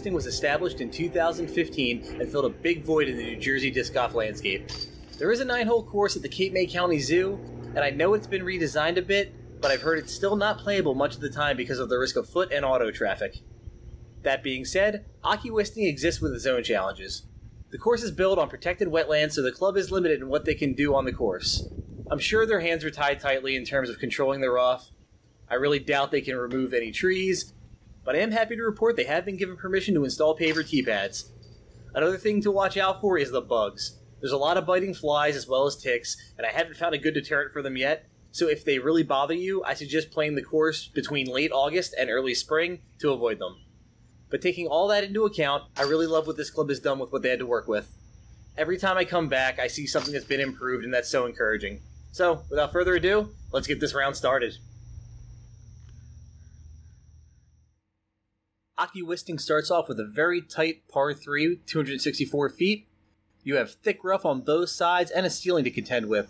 Wisting was established in 2015 and filled a big void in the New Jersey disc golf landscape. There is a 9-hole course at the Cape May County Zoo, and I know it's been redesigned a bit, but I've heard it's still not playable much of the time because of the risk of foot and auto traffic. That being said, Ockie Wisting exists with its own challenges. The course is built on protected wetlands, so the club is limited in what they can do on the course. I'm sure their hands are tied tightly in terms of controlling the rough. I really doubt they can remove any trees, but I am happy to report they have been given permission to install paver tee pads. Another thing to watch out for is the bugs. There's a lot of biting flies as well as ticks, and I haven't found a good deterrent for them yet, so if they really bother you, I suggest playing the course between late August and early spring to avoid them. But taking all that into account, I really love what this club has done with what they had to work with. Every time I come back, I see something that's been improved, and that's so encouraging. So, without further ado, let's get this round started. Ockie Wisting starts off with a very tight par 3, 264 feet. You have thick rough on both sides and a ceiling to contend with.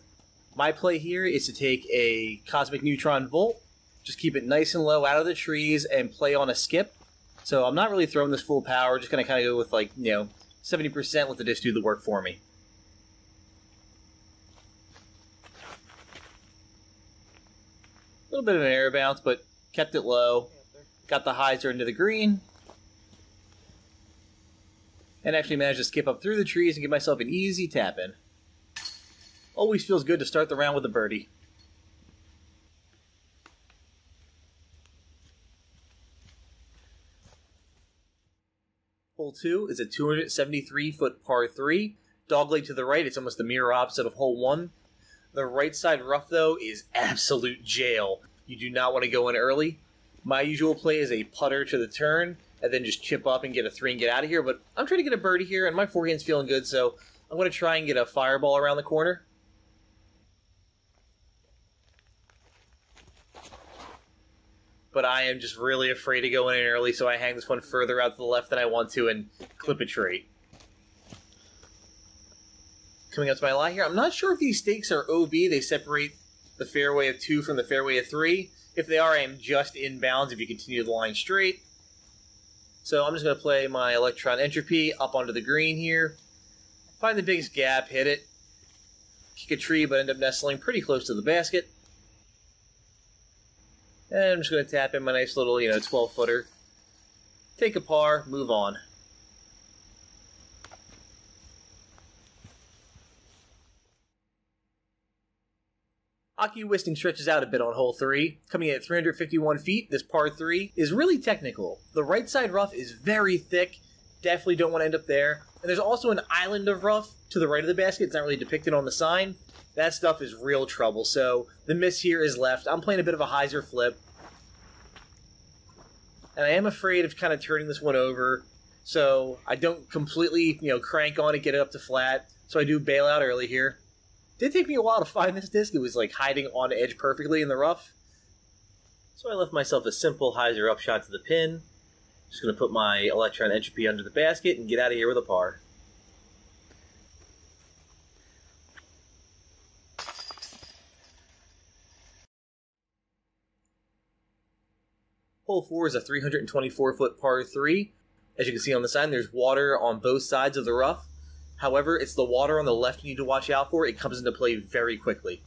My play here is to take a Cosmic Neutron Volt, just keep it nice and low out of the trees, and play on a skip. So I'm not really throwing this full power, just going to kind of go with 70%, let the disc do the work for me. A little bit of an air bounce, but kept it low. Got the hyzer into the green. And actually managed to skip up through the trees and give myself an easy tap in. Always feels good to start the round with a birdie. Hole 2 is a 273-foot par 3. Dogleg to the right, it's almost the mirror opposite of hole 1. The right side rough, though, is absolute jail. You do not want to go in early. My usual play is a putter to the turn, and then just chip up and get a 3 and get out of here, but I'm trying to get a birdie here, and my forehand's feeling good, so I'm going to try and get a fireball around the corner. But I am just really afraid to go in early, so I hang this one further out to the left than I want to and clip it straight. Coming up to my lie here, I'm not sure if these stakes are OB. They separate the fairway of 2 from the fairway of 3. If they are, I am just in bounds if you continue the line straight. So I'm just going to play my Electron Entropy up onto the green here. Find the biggest gap, hit it. Kick a tree, but end up nestling pretty close to the basket. And I'm just going to tap in my nice little, 12-footer. Take a par, move on. Ockie Wisting stretches out a bit on hole 3. Coming in at 351 feet, this par 3 is really technical. The right side rough is very thick. Definitely don't want to end up there. And there's also an island of rough to the right of the basket. It's not really depicted on the sign. That stuff is real trouble. So the miss here is left. I'm playing a bit of a hyzer flip. And I am afraid of kind of turning this one over. So I don't completely, crank on it, get it up to flat. So I do bail out early here. Did take me a while to find this disc. It was hiding on edge perfectly in the rough. So I left myself a simple hyzer up shot to the pin. Just going to put my Electron Entropy under the basket and get out of here with a par. Hole 4 is a 324-foot par 3. As you can see on the sign, there's water on both sides of the rough. However, it's the water on the left you need to watch out for. It comes into play very quickly.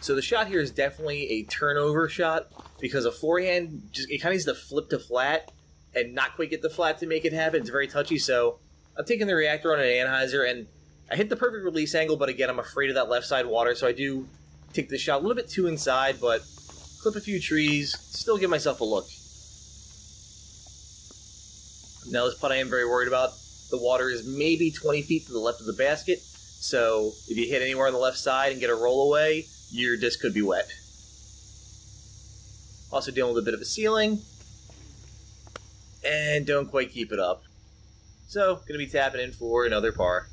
So the shot here is definitely a turnover shot because a forehand, it kind of needs to flip to flat and not quite get the flat to make it happen. It's very touchy, so I'm taking the reactor on an anhyzer, and I hit the perfect release angle, but again, I'm afraid of that left side water, so I do take the shot a little bit too inside, but clip a few trees, still give myself a look. Now this putt I am very worried about. The water is maybe 20 feet to the left of the basket, so if you hit anywhere on the left side and get a roll away, your disc could be wet. Also dealing with a bit of a ceiling, and don't quite keep it up. So, going to be tapping in for another par.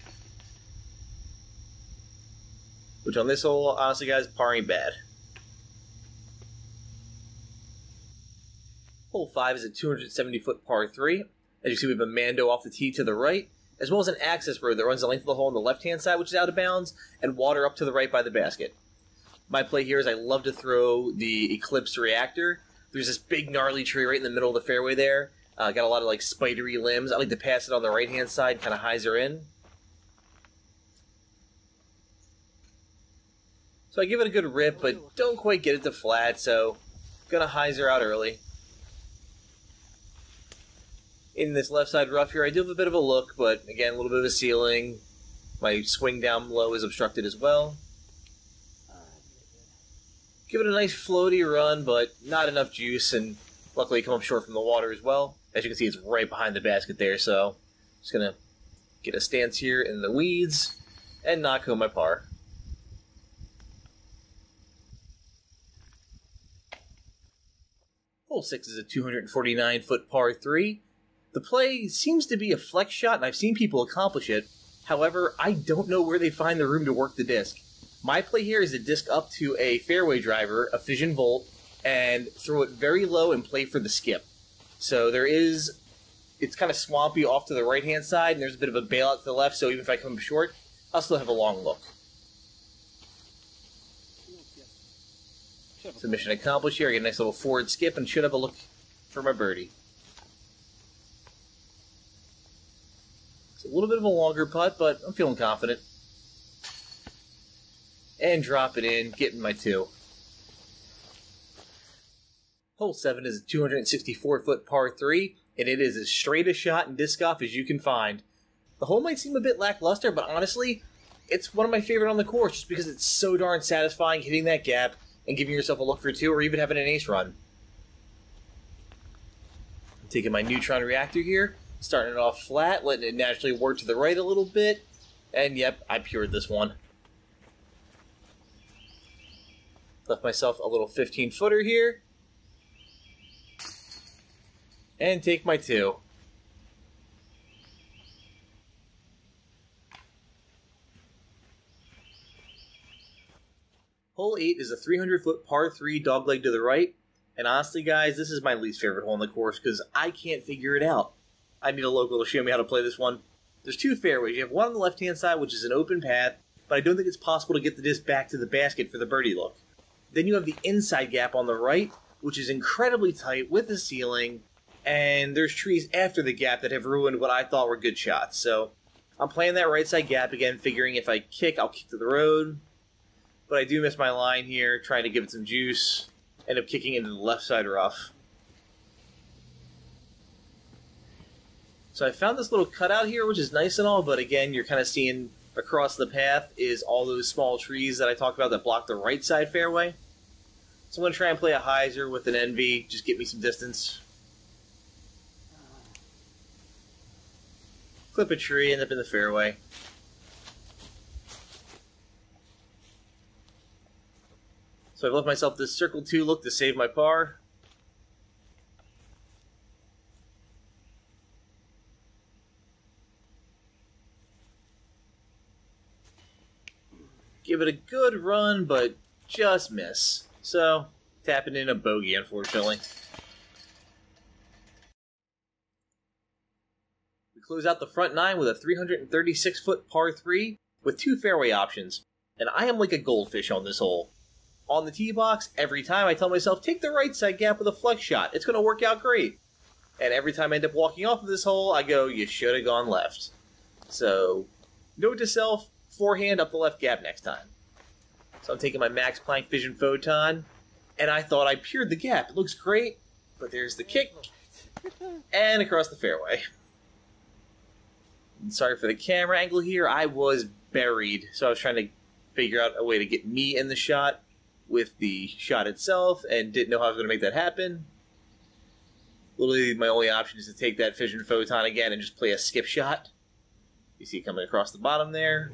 Which on this hole, honestly guys, par ain't bad. Hole 5 is a 270-foot par 3. As you see, we have a Mando off the tee to the right, as well as an access road that runs the length of the hole on the left-hand side, which is out of bounds, and water up to the right by the basket. My play here is I love to throw the Eclipse Reactor. There's this big gnarly tree right in the middle of the fairway there. Got a lot of like spidery limbs. I like to pass it on the right-hand side, kind of hyzer in. So I give it a good rip, but don't quite get it to flat, so gonna hyzer out early. In this left side rough here, I do have a bit of a look, but again, a little bit of a ceiling. My swing down low is obstructed as well. Give it a nice floaty run, but not enough juice, and luckily come up short from the water as well. As you can see, it's right behind the basket there, so just gonna get a stance here in the weeds and knock home my par. Hole 6 is a 249-foot par 3. The play seems to be a flex shot, and I've seen people accomplish it. However, I don't know where they find the room to work the disc. My play here is to disc up to a fairway driver, a fission volt, and throw it very low and play for the skip. So it's kind of swampy off to the right-hand side, and there's a bit of a bailout to the left, so even if I come short, I'll still have a long look. So mission accomplished here. I get a nice little forward skip and should have a look for my birdie. It's a little bit of a longer putt, but I'm feeling confident. And drop it in, getting my 2. Hole 7 is a 264-foot par 3, and it is as straight a shot and disc golf as you can find. The hole might seem a bit lackluster, but honestly, it's one of my favorite on the course just because it's so darn satisfying hitting that gap and giving yourself a look for 2 or even having an ace run. I'm taking my neutron reactor here, starting it off flat, letting it naturally work to the right a little bit, and yep, I pured this one. Left myself a little 15-footer here, and take my 2. Hole 8 is a 300-foot par 3 dogleg to the right, and honestly guys, this is my least favorite hole on the course because I can't figure it out. I need a local to show me how to play this one. There's 2 fairways. You have one on the left-hand side, which is an open path, but I don't think it's possible to get the disc back to the basket for the birdie look. Then you have the inside gap on the right, which is incredibly tight with the ceiling, and there's trees after the gap that have ruined what I thought were good shots. So I'm playing that right side gap again, figuring if I kick, I'll kick to the road. But I do miss my line here, trying to give it some juice. End up kicking into the left side rough. So I found this little cutout here, which is nice and all, but again, you're kind of seeing across the path is all those small trees that I talked about that block the right side fairway. So I'm going to try and play a hyzer with an NV, just get me some distance. Clip a tree, end up in the fairway. So I've left myself this circle 2 look to save my par. Give it a good run, but just miss. So, tapping in a bogey, unfortunately. We close out the front 9 with a 336-foot par 3 with 2 fairway options. And I am like a goldfish on this hole. On the tee box, every time I tell myself, take the right side gap with a flex shot. It's going to work out great. And every time I end up walking off of this hole, I go, you should have gone left. So, note to self, forehand up the left gap next time. So I'm taking my Max Planck Fission Photon, and I thought I pured the gap. It looks great, but there's the kick, and across the fairway. And sorry for the camera angle here. I was buried, so I was trying to figure out a way to get me in the shot with the shot itself, and didn't know how I was going to make that happen. Literally, my only option is to take that Fission Photon again and just play a skip shot. You see it coming across the bottom there.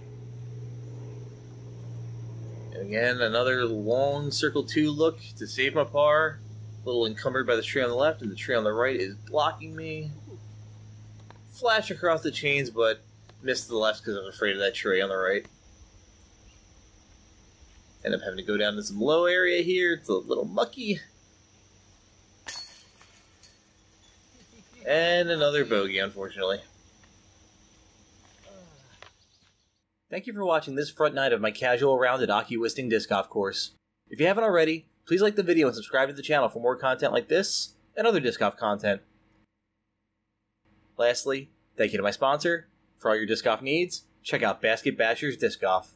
And again, another long circle 2 look to save my par. A little encumbered by the tree on the left, and the tree on the right is blocking me. Flash across the chains, but missed the left because I'm afraid of that tree on the right. End up having to go down to some low area here. It's a little mucky. And another bogey, unfortunately. Thank you for watching this front night of my casual round at Ockie Wisting Disc Golf Course. If you haven't already, please like the video and subscribe to the channel for more content like this and other disc golf content. Lastly, thank you to my sponsor. For all your disc golf needs, check out Basket Bashers Disc Golf.